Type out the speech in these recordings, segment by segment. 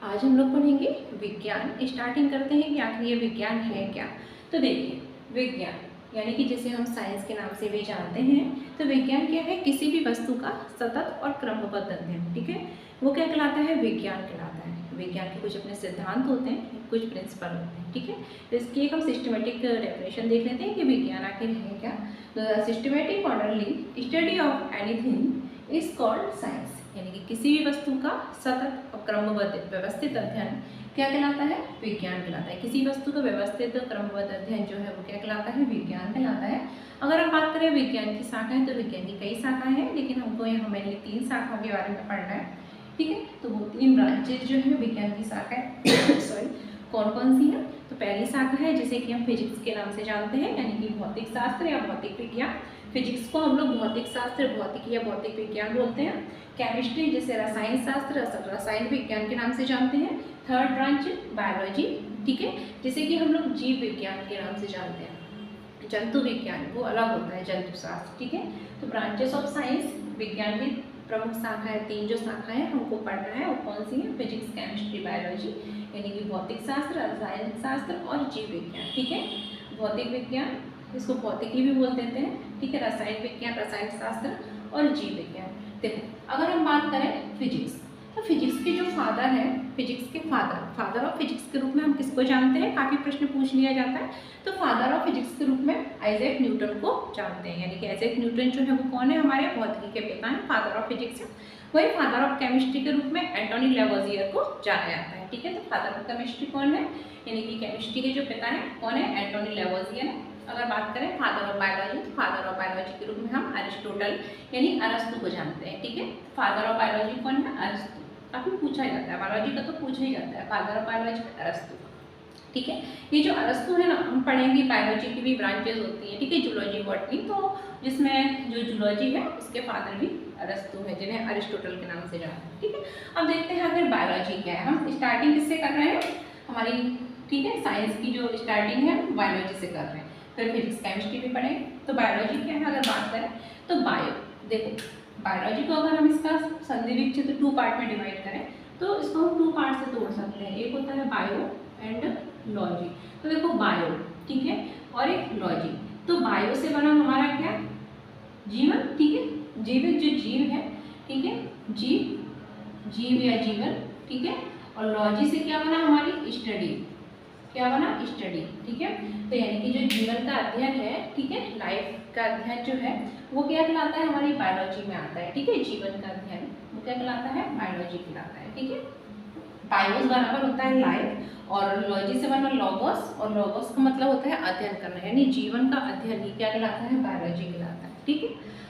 आज हम लोग पढ़ेंगे विज्ञान। स्टार्टिंग करते हैं कि आखिर ये विज्ञान है क्या। तो देखिए, विज्ञान यानी कि जिसे हम साइंस के नाम से भी जानते हैं। तो विज्ञान क्या है? किसी भी वस्तु का सतत और क्रमबद्ध अध्ययन। ठीक है, वो क्या कहलाता है? विज्ञान कहलाता है। विज्ञान के कुछ अपने सिद्धांत होते हैं, कुछ प्रिंसिपल होते हैं। ठीक है, तो इसकी एक हम सिस्टमेटिक डेफिनेशन देख लेते हैं कि विज्ञान आखिर है क्या। तो systematic orderly study of anything is called science, यानी कि किसी भी वस्तु का सतत और क्रमबद्ध व्यवस्थित अध्ययन क्या कहलाता है? विज्ञान कहलाता है। किसी वस्तु का व्यवस्थित क्रमबद्ध अध्ययन जो है वो क्या कहलाता है? विज्ञान कहलाता है। अगर हम बात करें विज्ञान की शाखाएं, तो विज्ञान की कई शाखाएं हैं, लेकिन हमको यहाँ मेनली 3 शाखाओं के बारे में पढ़ना है। ठीक है, तो वो 3 ब्रांचेज जो है विज्ञान की शाखाएं सॉरी कौन कौन सी है? तो पहली शाखा है जिसे कि हम फिजिक्स के नाम से जानते हैं, यानी कि भौतिक शास्त्र या भौतिक विज्ञान। फिजिक्स को हम लोग भौतिक शास्त्र, भौतिक या भौतिक विज्ञान बोलते हैं। केमिस्ट्री जिसे रसायन शास्त्र, रसायन विज्ञान के नाम से जानते हैं। थर्ड ब्रांच बायोलॉजी, ठीक है, जिसे कि हम लोग जीव विज्ञान के नाम से जानते हैं। जंतु विज्ञान वो अलग होता है, जंतु शास्त्र। ठीक है, तो ब्रांचेस ऑफ साइंस, विज्ञान की प्रमुख शाखाएं, 3 जो शाखाएं हमको पढ़ना है वो कौन सी है? फिजिक्स, केमिस्ट्री, बायोलॉजी, यानी कि भौतिक शास्त्र, रसायन शास्त्र और जीव विज्ञान। ठीक है, भौतिक विज्ञान इसको भौतिकी भी बोल देते हैं। ठीक है, रसायन विज्ञान, रसायन शास्त्र और जीव विज्ञान। देखो, अगर हम बात करें फिजिक्स, तो फिजिक्स के जो फादर हैं, फिजिक्स के फादर ऑफ फिजिक्स के रूप में हम किसको जानते हैं? काफ़ी प्रश्न पूछ लिया जाता है। तो फादर ऑफ फिजिक्स के रूप में आइजैक न्यूटन को जानते हैं, यानी कि आइजैक न्यूटन जो है वो कौन है? हमारे भौतिकी के पिता हैं, फादर ऑफ फिजिक्स है। वही फादर ऑफ केमिस्ट्री के रूप में एंटोनी लेवोजियर को जाना जाता है। ठीक है, तो फादर ऑफ केमिस्ट्री कौन है? यानी कि केमिस्ट्री के जो पिता हैं कौन है? एंटोनी लेवोजियर है। अगर बात करें फादर ऑफ बायोलॉजी, तो फादर ऑफ बायोलॉजी के रूप में हम अरिस्टोटल यानी अरस्तु को जानते हैं। ठीक है, फादर ऑफ बायोलॉजी कौन है? अरस्तु। काफी पूछा जाता है, बायोलॉजी का तो पूछा ही जाता है। फादर ऑफ बायोलॉजी अरस्तु। ठीक है, ये जो अरस्तु है ना, हम पढ़ेंगे बायोलॉजी की भी ब्रांचेस होती हैं। ठीक है, जूलॉजी, बॉटनी, तो जिसमें जो जूलॉजी है उसके फादर भी अरस्तु है, जिन्हें अरिस्टोटल के नाम से जानते हैं। ठीक है, अब देखते हैं आखिर बायोलॉजी क्या है। हम स्टार्टिंग किससे कर रहे हैं? हमारी, ठीक है, साइंस की जो स्टार्टिंग है बायोलॉजी से कर रहे हैं, फिर फिजिक्स केमिस्ट्री भी पढ़ेंगे। तो बायोलॉजी क्या है? अगर बात करें तो देखो, बायोलॉजी को अगर हम इसका संधि विच्छेद 2 पार्ट में डिवाइड करें तो इसको हम 2 पार्ट से तोड़ सकते हैं। एक होता है बायो एंड लॉजी। तो देखो, बायो, ठीक है, और एक लॉजी। तो बायो से बना हमारा क्या? जीवन। ठीक है, जीवित जो जीव है, ठीक है, जीव या जीवन। ठीक है, और लॉजी से क्या बना? हमारी स्टडी। क्या बना? स्टडी। ठीक है, तो यानी कि जो जीवन का अध्ययन है, ठीक है, लाइफ का अध्ययन जो है वो क्या कहलाता है? हमारी बायोलॉजी में आता है। ठीक है, जीवन का अध्ययन वो क्या कहलाता है? बायोलॉजी कहलाता है। ठीक है, बायोस बराबर होता है लाइफ, और लॉजी से बना लॉगोस, और लॉगोस का मतलब होता है अध्ययन करना, यानी जीवन का अध्ययन ही क्या कहलाता है? बायोलॉजी कहलाता है। ठीक है,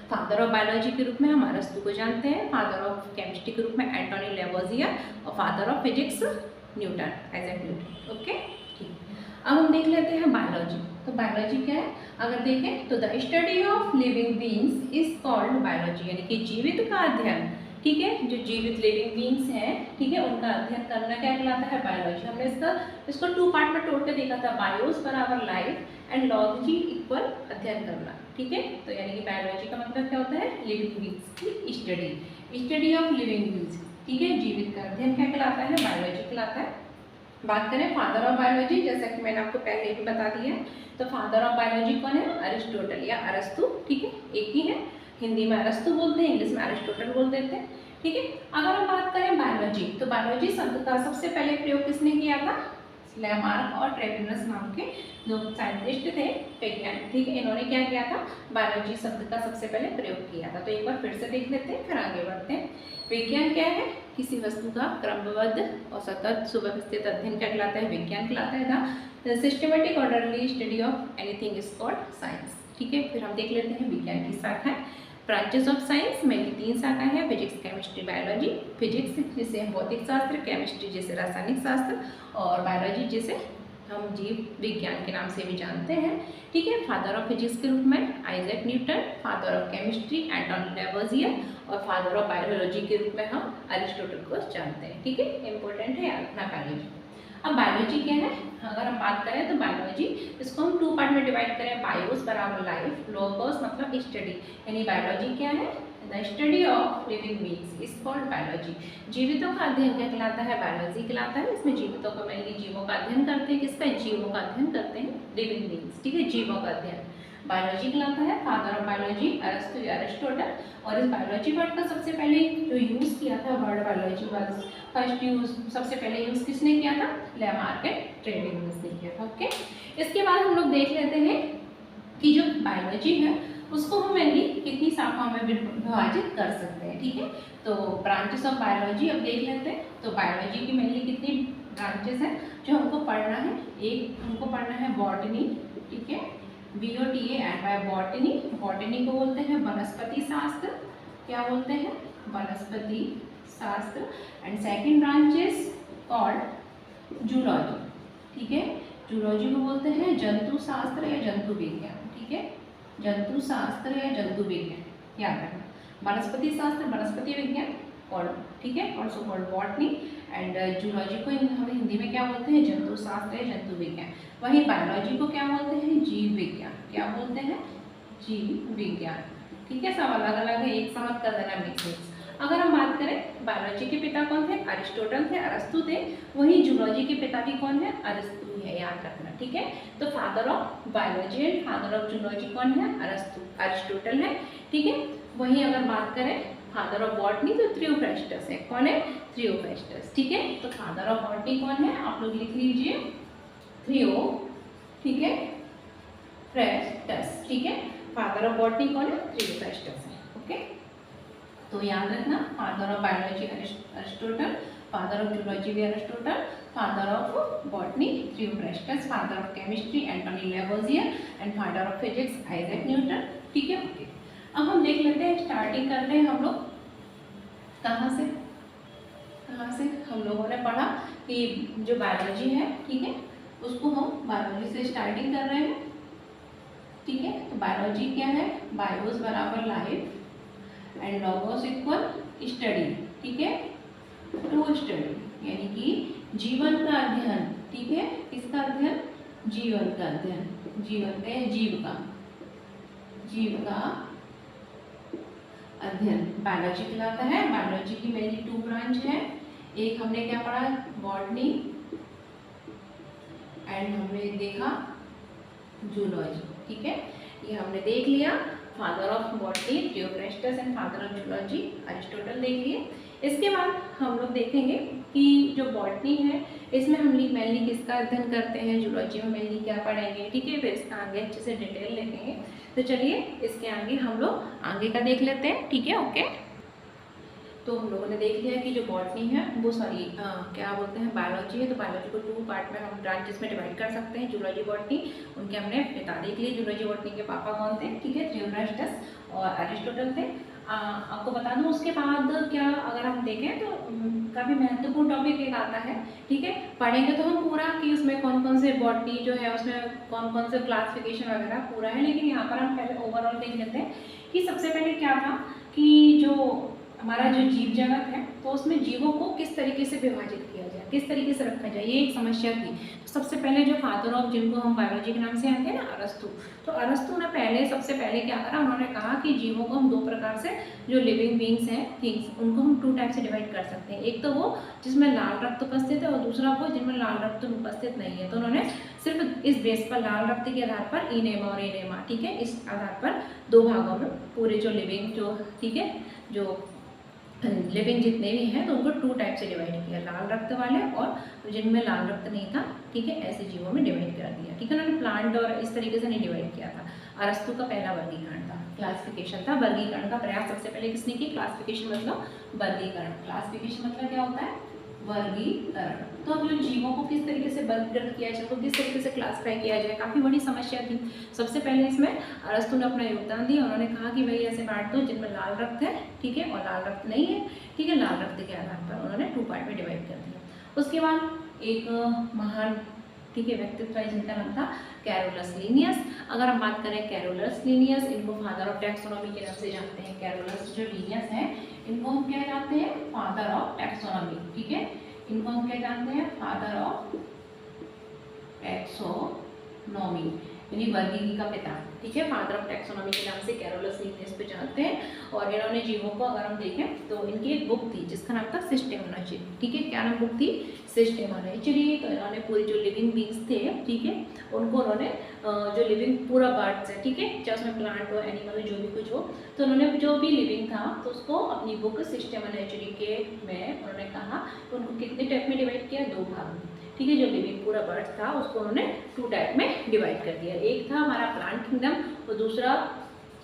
फादर ऑफ बायोलॉजी के रूप में हम अरस्तु को जानते हैं, फादर ऑफ केमिस्ट्री के रूप में एंटोनी लेवोजियर, और father of physics Newton, Isaac Newton. Okay, अब हम देख लेते हैं बायोलॉजी। तो बायोलॉजी क्या है? अगर देखें तो the study of living beings is called biology, यानी कि जीवित का अध्ययन। ठीक है, जो जीवित लिविंग बीइंग्स हैं, ठीक है, उनका अध्ययन करना क्या कहलाता है? बायोलॉजी। हमने इसको 2 पार्ट में तोड़ के देखा था, बायोस बराबर लाइफ एंड लॉजी इक्वल अध्ययन करना। ठीक है, तो यानी कि बायोलॉजी का मतलब क्या होता है? लिविंग बीइंग्स की स्टडी ऑफ लिविंग बीइंग्स। ठीक है, जीवित का अध्ययन क्या कहलाता है? बायोलॉजी कहलाता है। बात करें फादर ऑफ बायोलॉजी, जैसा कि मैंने आपको पहले भी बता दिया है, तो फादर ऑफ बायोलॉजी कौन है? अरिस्टोटल या अरस्तु। ठीक है, एक ही है, हिंदी में अरस्तु बोलते हैं, इंग्लिश में अरिस्टोटल बोल देते हैं। ठीक है, अगर हम बात करें बायोलॉजी, तो बायोलॉजी शब्द का सबसे पहले प्रयोग किसने किया था? लेमार्क और ट्रेविनस नाम के जो साइंटिस्ट थे, वैज्ञानिक। ठीक है, इन्होंने क्या किया था? बायोलॉजी शब्द का सबसे पहले प्रयोग किया था। तो एक बार फिर से देख लेते हैं, फिर आगे बढ़ते हैं। विज्ञान क्या है? किसी वस्तु का क्रमबद्ध और सतत सुव्यवस्थित अध्ययन क्या कहलाता है? विज्ञान कहलाता है। The systematic orderly study of anything is called science. ठीक है, फिर हम देख लेते हैं विज्ञान की शाखाएं। ब्रांचेस ऑफ साइंस में 3 शाखाएं हैं, फिजिक्स, केमिस्ट्री, बायोलॉजी। फिजिक्स जिसे हम भौतिक शास्त्र, केमिस्ट्री जिसे रासायनिक शास्त्र, और बायोलॉजी जिसे हम जीव विज्ञान के नाम से भी जानते हैं। ठीक है, फादर ऑफ फिजिक्स के रूप में Isaac Newton, father of chemistry Antoine Lavoisier, और फादर ऑफ बायोलॉजी के रूप में हम अरिस्टोटल को जानते हैं। ठीक है, इंपॉर्टेंट है याद रखना बायोलॉजी। अब बायोलॉजी क्या है? अगर हम बात करें तो बायोलॉजी, इसको हम 2 पार्ट में डिवाइड करें, बायोस बराबर लाइफ, लोगोस मतलब स्टडी, यानी बायोलॉजी क्या है? The study of living beings is called biology. जीवितों का अध्ययन क्या कहलाता है? बायोलॉजी कहलाता है। इसमें जीवितों का मेनली जीवों का अध्ययन करते हैं। किसका? जीवों का अध्ययन करते हैं, लिविंग बीइंग्स, ठीक है, जीवों का अध्ययन बायोलॉजी कहलाता है। फादर ऑफ बायोलॉजी अरस्तु या अरिस्टोटल। और इस बायोलॉजी वर्ड का सबसे पहले जो यूज किया था, word biology word first use सबसे पहले यूज किसने किया था? लेमार्क एंड ट्रेविलियस ने किया था। ओके, इसके बाद हम लोग देख लेते हैं कि जो बायोलॉजी है उसको हम मेनली कितनी शाखाओं में विभाजित कर सकते हैं, ठीक है। तो ब्रांचेस ऑफ बायोलॉजी अब देख लेते हैं। तो बायोलॉजी की मेनली कितनी ब्रांचेस हैं जो हमको पढ़ना है? एक हमको पढ़ना है बॉटनी, ठीक है, BOTA and by botany. Botany को बोलते हैं वनस्पति शास्त्र। क्या बोलते हैं? वनस्पति शास्त्र। And second branch is called zoology, ठीक है। जूलॉजी को बोलते हैं जंतु शास्त्र या जंतु विज्ञान, ठीक है, जंतु शास्त्र या जंतु विज्ञान, याद रखना। वनस्पति शास्त्र वनस्पति विज्ञान, और ठीक है, also called botany. And zoology को हम हिंदी में क्या बोलते हैं? जंतु शास्त्र या जंतु विज्ञान। वहीं बायोलॉजी को क्या बोलते हैं? जीव विज्ञान। क्या बोलते हैं? जीव विज्ञान, ठीक है। सब अलग अलग है, एक समझ कर देना मिक्स। अगर हम बात करें बायोलॉजी के पिता कौन थे? अरिस्टोटल थे, अरस्तु थे। वहीं जूलॉजी के पिता भी कौन है? अरस्तु है, याद रखना, ठीक है। तो father of biology and father of zoology कौन है? अरस्तु, अरिस्टोटल है, ठीक है। वहीं अगर बात करें फादर ऑफ बॉटनी तो थियोफ्रास्टस है। कौन है? थियोफ्रास्टस, ठीक है। तो फादर ऑफ बॉटनी कौन है? आप लोग लिख लीजिए थियो, ठीक है, फ्रेस्टस, ठीक है। फादर ऑफ बॉटनी कौन है? थियोफ्रास्टस है, ओके। तो याद रखना, father of biology Aristotle, father of zoology भी Aristotle, father of botany Theophrastus, father of chemistry Antoine Lavoisier and father of physics Isaac Newton, ठीक है, ओके। अब हम देख लेते हैं, स्टार्टिंग करते हैं हम लोग कहाँ से हम लोगों ने पढ़ा कि जो बायोलॉजी है, ठीक है, उसको हम बायोलॉजी से स्टार्टिंग कर रहे हैं, ठीक है। तो बायोलॉजी क्या है? बायोस बराबर life and logos equal study, ठीक है, टू स्टडी, यानी कि जीवन का अध्ययन, ठीक है। किसका अध्ययन? जीवन का अध्ययन, जीवन का जीव का अध्ययन बायोलॉजी कहलाता है। बायोलॉजी की मेनली 2 ब्रांच है। एक हमने क्या पढ़ा? बॉटनी, एंड हमने देखा जूलॉजी, ठीक है, ये हमने देख लिया। Father of botany Theophrastus and father of zoology Aristotle देख लिए। इसके बाद हम लोग देखेंगे कि जो बॉटनी है इसमें हम मेनली किसका अध्ययन करते हैं, जूलॉजी में मेनली क्या पढ़ेंगे, ठीक है, फिर इसका आगे अच्छे से डिटेल देखेंगे। तो चलिए इसके आगे हम लोग आगे का देख लेते हैं, ठीक है, ओके। तो हम लोगों ने देख लिया कि जो बॉटनी है वो क्या बोलते हैं, बायोलॉजी है। तो बायोलॉजी को 2 पार्ट में हम ब्रांचेस में डिवाइड कर सकते हैं, जूलॉजी बॉटनी। उनके हमने पिता देख लिए, जूलॉजी बॉटनी के पापा कौन थे, ठीक है, थियोफ्रास्टस और अरिस्टोटल थे। आपको बता दूं उसके बाद क्या, अगर हम देखें तो काफ़ी महत्वपूर्ण टॉपिक एक आता है, ठीक है। पढ़ेंगे तो हम पूरा कि उसमें कौन कौन से बॉटनी जो है उसमें कौन कौन से क्लासिफिकेशन वगैरह पूरा है, लेकिन यहाँ पर हम पहले ओवरऑल देख लेते हैं कि सबसे पहले क्या था कि जो हमारा जो जीव जगत है तो उसमें जीवों को किस तरीके से विभाजित किया जाए, किस तरीके से रखा जाए, ये एक समस्या थी। तो सबसे पहले जो फादर ऑफ, जिनको हम बायोलॉजी के नाम से आते हैं ना, अरस्तु, तो अरस्तु ने सबसे पहले क्या करा, उन्होंने कहा कि जीवों को हम 2 प्रकार से, जो लिविंग बींग्स हैं, थिंग्स, उनको हम 2 टाइप से डिवाइड कर सकते हैं। एक तो वो जिसमें लाल रक्त उपस्थित है और दूसरा वो जिनमें लाल रक्त उपस्थित नहीं है। तो उन्होंने सिर्फ इस बेस पर, लाल रक्त के आधार पर इनेमा और एनेमा, ठीक है, इस आधार पर 2 भागों में पूरे जो लिविंग जो, ठीक है, जो लिविंग जितने भी हैं तो उनको 2 टाइप से डिवाइड किया, लाल रक्त वाले और जिनमें लाल रक्त नहीं था, ठीक है, ऐसे जीवों में डिवाइड कर दिया, ठीक है। उन्होंने प्लांट और इस तरीके से नहीं डिवाइड किया था। अरस्तु का पहला वर्गीकरण था, क्लासिफिकेशन था, वर्गीकरण का प्रयास सबसे पहले किसने की? क्लासिफिकेशन मतलब वर्गीकरण, क्लासिफिकेशन मतलब क्या होता है? वर्गीकरण। तो अब जो जीवों को किस तरीके से वर्गीकृत किया जाए, उनको किस तरीके से क्लासिफाई किया जाए, काफ़ी बड़ी समस्या थी। सबसे पहले इसमें अरस्तु ने अपना योगदान दिया। उन्होंने कहा कि भाई ऐसे बांट दो जिनमें लाल रक्त है, ठीक है, और लाल रक्त नहीं है, ठीक है, लाल रक्त के आधार पर उन्होंने 2 पार्ट में डिवाइड कर दिया। उसके बाद एक महान, ठीक है, व्यक्तित्व है जिनका नाम था कैरोलस लीनियस। अगर हम बात करें कैरोलस लीनियस, इनको फादर ऑफ टैक्सोनॉमी के नाम से जानते हैं। कैरोलस जो लीनियस है इनको हम क्या जानते हैं? फादर ऑफ टैक्सोनॉमी, ठीक है, इनको हम क्या जानते हैं? Father of taxonomy. यानी वर्गीकी का पिता, ठीक है, फादर ऑफ टैक्सोनॉमी के नाम से कैरोलस लिनियस को जानते हैं। और इन्होंने जीवों को अगर हम देखें तो इनकी एक बुक थी जिसका नाम था सिस्टेमा नेचुरी, ठीक है, क्या नाम बुक थी, सिस्टेमा नेचुरी। तो इन्होंने पूरी जो लिविंग बींग्स थे, ठीक है, उनको उन्होंने जो लिविंग पूरा बर्ड्स है, ठीक है, चाहे उसमें प्लांट हो एनिमल हो जो भी कुछ हो, तो उन्होंने जो भी लिविंग था तो उसको अपनी बुक सिस्टेमा नेचुरी के में उन्होंने कहा उनको कितने टाइप में डिवाइड किया, 2 भाग में, ठीक है। जो लिविंग पूरा बर्ड्स था उसको उन्होंने 2 टाइप में डिवाइड कर दिया। एक था हमारा प्लांट किंगडम और दूसरा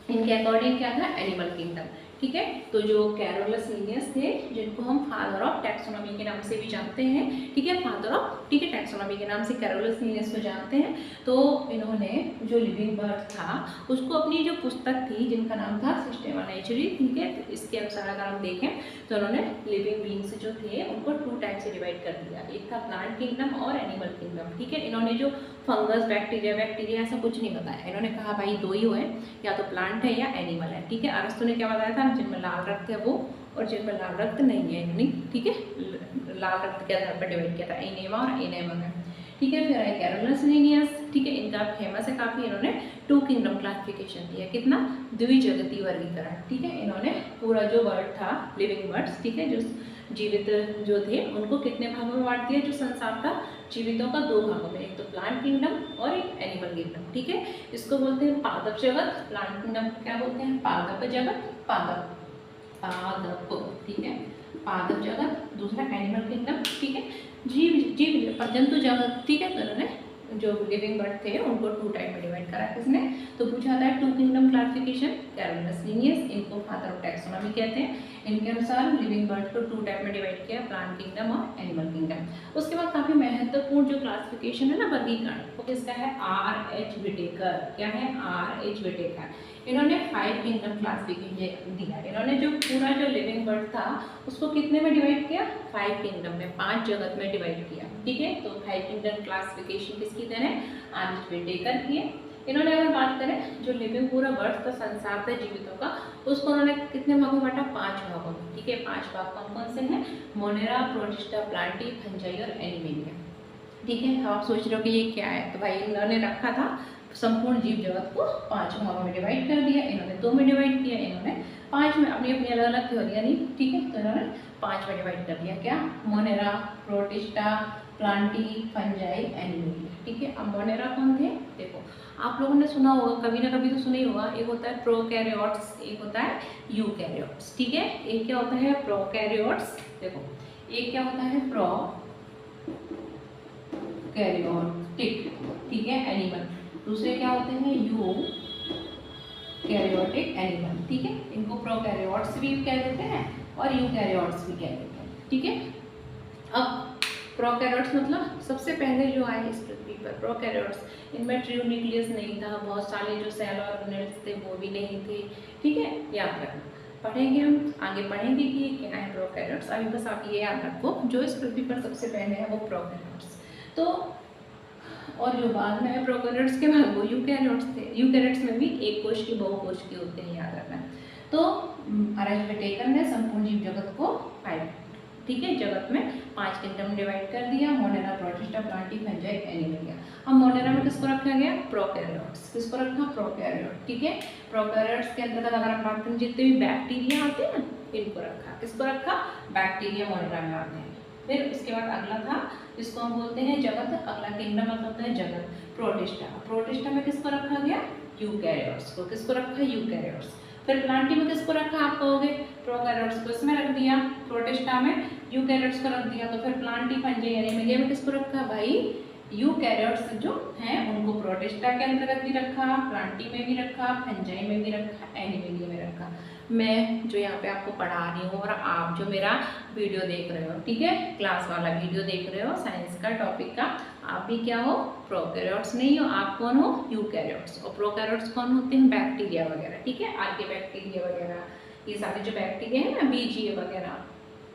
इनके अकॉर्डिंग क्या था, एनिमल किंगडम, ठीक है। तो जो कैरोलस लिनियस थे जिनको हम फादर ऑफ टैक्सोनॉमी के नाम से भी जानते हैं, ठीक है, फादर ऑफ, ठीक है, टैक्सोनॉमी के नाम से कैरोलस लिनियस को जानते हैं। तो इन्होंने जो लिविंग बर्ड था उसको अपनी जो पुस्तक थी जिनका नाम था सिस्टेमा नेचुरी, ठीक है, तो इसके अनुसार अगर हम देखें तो उन्होंने लिविंग बींग्स जो थे उनको 2 टाइप से डिवाइड कर दिया। एक था प्लांट किंगडम और एनिमल किंगडम, ठीक है। इन्होंने जो फंगस बैक्टीरिया ऐसा कुछ नहीं बताया, इन्होंने कहा भाई 2 ही है, या तो प्लांट है या एनिमल है, ठीक है। अरस्तु ने क्या बताया था, जिनमें लाल रक्त है वो और जिनमें लाल रक्त नहीं है, यानी ठीक है, लाल रक्त के आधार पर डिवाइड किया था, एनेमा और एनेमन है, ठीक है। फिर है कैरोलस लिनियस, ठीक है, इनका फेमस है काफ़ी, इन्होंने 2 किंगडम क्लासिफिकेशन दिया, कितना, द्विजगतीय वर्गीकरण, ठीक है। इन्होंने पूरा जो वर्ड था लिविंग बर्ड्स, ठीक है, जो जीवित जो थे उनको कितने भागों में बांट दिया, जो संसार था जीवितों का 2 भागों में, एक तो प्लांट किंगडम और एक एनिमल किंगडम, ठीक है। इसको बोलते हैं पादप जगत, प्लांट किंगडम क्या बोलते हैं, पादप जगत, पादप, ठीक है, पादप जगत। दूसरा एनिमल किंगडम, ठीक है, जीव जंतु जगत, ठीक है। तो इन्होंने जो लिविंग बर्ड थे उनको 2 टाइप में डिवाइड करा किसने, तो पूछा था 2 किंगडम क्लासिफिकेशन, कैरोलस लिनियस, इनको फादर ऑफ टैक्सोनॉमी कहते हैं। इनके अनुसार लिविंग बर्ड को 2 टाइप में डिवाइड किया, प्लांट किंगडम और एनिमल किंगडम। उसके बाद काफी महत्वपूर्ण जो क्लासिफिकेशन है ना, वर्गीकरण, वो किसका है, R.H. विटेकर, क्या है, R.H. विटेकर। इन्होंने 5 किंगडम क्लासिफिकेशन दिया। इन्होंने जो पूरा जो लिविंग बर्ड था उसको कितने में डिवाइड किया, 5 किंगडम में, 5 जगत में डिवाइड किया, ठीक है। तो 5 किंगडम क्लासिफिकेशन किसकी देन है, R.H. विटेकर की है। इन्होंने अगर बात करें जो लिविंग पूरा बर्ड का संसार था जीवितों का, उसको उन्होंने कितने भागों में बांटा, 5 भागों में, ठीक है। 5 भाग कौन कौन से हैं, मोनेरा, प्रोटिस्टा, प्लांटी, फंजाई और एनिमेलिया, ठीक है। आप सोच रहे हो कि ये क्या है, तो भाई इन्होंने रखा था संपूर्ण जीव जगत को 5 भागों में डिवाइड कर दिया, इन्होंने 2 में डिवाइड किया, इन्होंने 5 में, अपनी अपनी अलग अलग थ्योरियाँ नहीं, ठीक है। तो इन्होंने 5 में डिवाइड कर दिया, क्या, Monera, Protista, Plantae, Fungi, animalia, ठीक है। अब मोनेरा कौन थे, देखो आप लोगों ने सुना होगा, कभी ना कभी तो सुना ही होगा, एक होता है प्रोकैरियोट्स, एक होता है यूकैरियोट्स, ठीक है। एक क्या होता है प्रोकैरियोट्स, देखो एक क्या होता है प्रोकैरियोटिक, ठीक है, एनिमल। दूसरे क्या होते हैं यूकैरियोटिक एनिमल, ठीक है। इनको प्रोकैरियोट्स भी कह देते हैं और यूकैरियोट्स भी कह देते हैं, ठीक है। अब प्रोकैरियोट्स मतलब सबसे पहले जो आए इस पृथ्वी पर प्रोकैरियोट्स, इनमें ट्रू न्यूक्लियस नहीं था, बहुत सारे जो सेल ऑर्गेनेल्स थे वो भी नहीं थे, ठीक है। याद रखना, पढ़ेंगे हम आगे पढ़ेंगे कि क्या है प्रोकैरियोट्स, अभी बस आप ये याद रखो जो इस पृथ्वी पर सबसे पहले है वो प्रोकैरियोट्स। तो और जो बाद में है प्रोकैरियोट्स के बाद वो यूकैरियोट्स थे। यूकैरियोट्स में भी एक कोश के बहुकोश के होते हैं, याद रखना। तो R.H. विटेकर ने संपूर्ण जीव जगत को 5, ठीक है, जगत में 5 किंगडम डिवाइड कर दिया, Monera, Protista, Plantae, Fungi, animalia. अब मोनेरा में किसको रखा गया, प्रोकैरियोट्स, किसको रखा, प्रोकैरियोट, ठीक है। प्रोकैरियोट्स के अंतर्गत अगर हम बात करें जितने भी बैक्टीरिया आते हैं ना, इनको रखा, किसको रखा, बैक्टीरिया मोनेरा में आते हैं। फिर उसके बाद अगला था जिसको हम बोलते हैं जगत, अगला किंगडम मतलब होता है जगत, प्रोटिस्टा। प्रोटिस्टा में किसको रखा गया, यूकैरियोट्स को, किसको रखा, यूकैरियोट्स। फिर प्लांटी में किसको रखा, आप कहोगे प्रोकैरियोट्स को इसमें रख दिया, प्रोटिस्टा में यूकैरियोट्स को रख दिया। तो फिर प्लांटी, फंजाई, एनिमेलिया में किसको रखा, भाई यूकैरियोट्स जो हैं उनको प्रोटिस्टा के अंतर्गत भी रखा, प्लांटी में भी रखा, फंजाई में भी रखा, एनिमेलिया में रखा। मैं जो यहाँ पे आपको पढ़ा रही हूँ और आप जो मेरा वीडियो देख रहे हो, ठीक है, क्लास वाला वीडियो देख रहे हो साइंस का टॉपिक का, आप भी क्या हो, प्रोकैरियोट्स नहीं हो, आप कौन हो, यूकैरियोट्स। और प्रोकैरियोट्स कौन होते हैं, बैक्टीरिया वगैरह, ठीक है, आर्के बैक्टीरिया वगैरह, ये सारे जो बैक्टीरिया है ना, बीजीए वगैरह,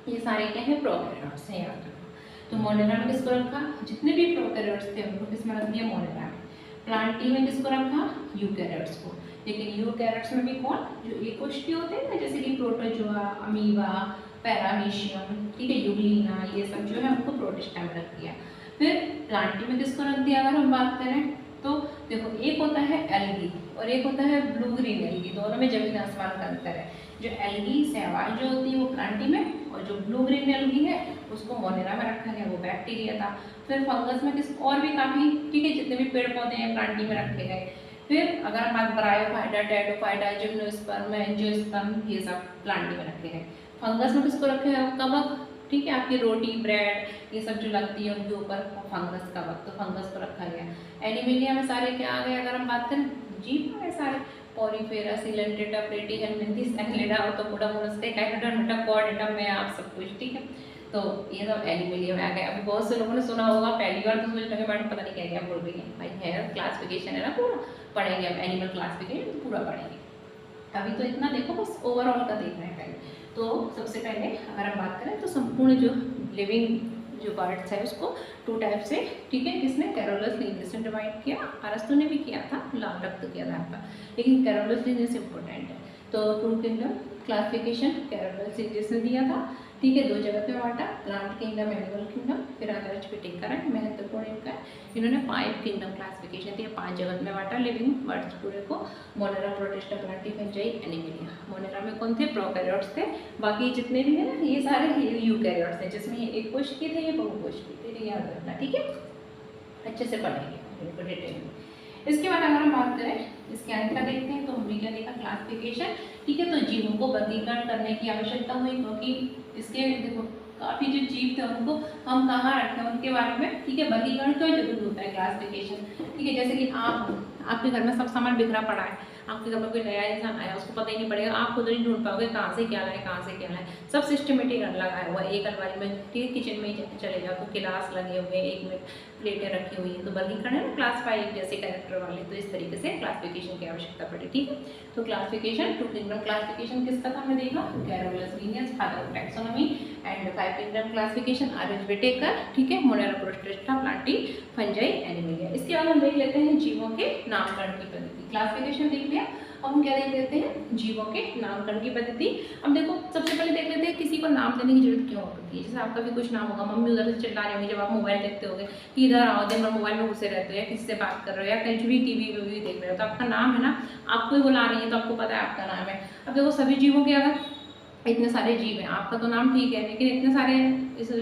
ये सारे क्या है, प्रोकैरियोट्स हैं, याद रखो। तो मोनेरा में किसको रखा, जितने भी प्रोकैरियोट्स थे उनको किसमें रख दिया, मोनेरा में। प्लांटी में किसको रखा, यूकैरियोट्स को। लेकिन यूकैरियोट्स में भी कौन, जो एककोष्ठी होते हैं ना, जैसे कि प्रोटोजोआ, अमीबा, पैरामीशियम, ठीक है, यूग्लिना, ये सब जो है उनको प्रोटिस्टा में रख दिया। फिर प्लांटी में किसको रख दिया, अगर हम बात करें तो देखो एक होता है एल्गी और एक होता है ब्लू ग्रीन एल्गी, दोनों में जमीन आसमान का अंतर है। जो एल्गी शैवाल जो होती है वो प्लांटी में, और जो ब्लू ग्रीन एल्गी है उसको मोनेरा में रखा गया, वो बैक्टीरिया था। फिर फंगस में किस और भी काफ़ी, ठीक है, जितने भी पेड़ पौधे हैं प्लांटी में रखे गए। फिर अगर हम बात ब्रायोफाइटा, टेडोफाइटा, जिम्नोस्पर्म, एंजियोस्पर्म, ये सब प्लांटी में रखे गए। फंगस में किसको रखे हैं? कवक, ठीक है, आपकी रोटी ब्रेड ये सब जो लगती है उनके ऊपर फंगस का वक्त, तो फंगस को रखा गया। एनिमेलिया में सारे क्या आ गए, अगर हम बात करें जीव में सारे Porifera, Coelenterata, Platyhelminthes, Annelida, Arthropoda, Mollusca, Echinoderm, मेटापॉड, में आप सब कुछ, ठीक है। तो ये सब एनिमेलिया में आ गए। अभी बहुत से लोगों ने सुना होगा, पहली बार तो सोच रहे मैडम पता नहीं क्या क्या बोल रही है। भाई है क्लासिफिकेशन है ना, पूरा पढ़ेंगे हम एनिमल क्लासिफिकेशन, तो पूरा पढ़ेंगे। अभी तो इतना देखो, बस ओवरऑल का देख रहे हैं पहले। तो सबसे पहले अगर हम बात करें तो संपूर्ण जो लिविंग जो बर्ड्स है उसको 2 टाइप से, ठीक है, किसने? कैरोलस लिनियस ने डिवाइड किया। अरस्तु ने भी किया था लाभ रक्त के आधार पर, लेकिन कैरोलस लिनियस इंपॉर्टेंट है। तो 2 किंगडम क्लासिफिकेशन कैरोलस लिनियस ने दिया था, ठीक है। 2 जगह पे बांटा, प्लांट किंगडम, एनिमल किंगडम, फिर आदर्श पिटिकरण महत्वपूर्ण इनका है। इन्होंने 5 किंगडम क्लासिफिकेशन दिया, 5 जगत में बांटा लिविंग बर्ड्स पूरे को। Monera, Protista, Plantae, Fungi, animalia. Monera में कौन थे? प्रोकैरियोट्स थे। बाकी जितने भी है ना ये सारे यूकैरियोट्स हैं, जिसमें ये एक कोशिकीय थे, ये बहुकोशिकीय थे, ये याद रखना, ठीक है। अच्छे से पढ़ेंगे इनको डिटेल में। इसके बाद अगर हम बात करें इसके आगे का देखते हैं, तो हमने क्या देखा? क्लासिफिकेशन, ठीक है। तो जीवों को वर्गीकरण करने की आवश्यकता हुई, क्योंकि इसके देखो काफ़ी जो जीव थे उनको हम कहाँ रखें, उनके बारे में, ठीक है, वर्गीकरण क्यों जरूरी होता है? क्लासिफिकेशन, ठीक है। जैसे कि आपके घर में सब सामान बिखरा पड़ा है, आपके घर में कोई नया इंसान आया, उसको पता ही नहीं पड़ेगा, आप खुद नहीं ढूंढ पाओगे कहाँ से क्या लाए, कहाँ से क्या लाए। सब सिस्टमेटिक लगाया हुआ है एक अलमारी में, ठीक है। किचन में ही चले जाओ तो गिलास लगे हुए हैं, एक में प्लेटें रखी हुई हैं, तो वर्गीकरण है ना क्लास 5 जैसे कैरेक्टर वाले। तो इस तरीके से क्लासिफिकेशन की आवश्यकता पड़ी, ठीक है। तो क्लासिफिकेशन 2 किंगडम क्लासिफिकेशन किसका था हमने देखा? Carolus Linnaeus, father of taxonomy. And 5 kingdom classification आर्यस व्हिटेकर, ठीक है। Monera, Protista, Plantae, Fungi, Animalia. इसके बाद हम देख लेते हैं जीवों के नामकरण की पद्धति। क्लासिफिकेशन देख लिया, अब हम क्या देख लेते हैं? जीवों के नामकरण की पद्धति। अब देखो सबसे पहले देख लेते हैं किसी को नाम देने की जरूरत क्यों होती है। जैसे आपका भी कुछ नाम होगा, मम्मी उधर से चिल्ला रही होगी जब आप मोबाइल देखते होगे कि इधर आओ, दिन भर मोबाइल में घुसे रहते हो या किसी से बात कर रहे हो या कहीं भी टीवी वीवी देख रहे हो, तो आपका नाम है ना, आपको ही बुला रही है तो आपको पता है आपका नाम है। अब देखो सभी जीवों के अगर इतने सारे जीव हैं, आपका तो नाम ठीक है, लेकिन इतने सारे इस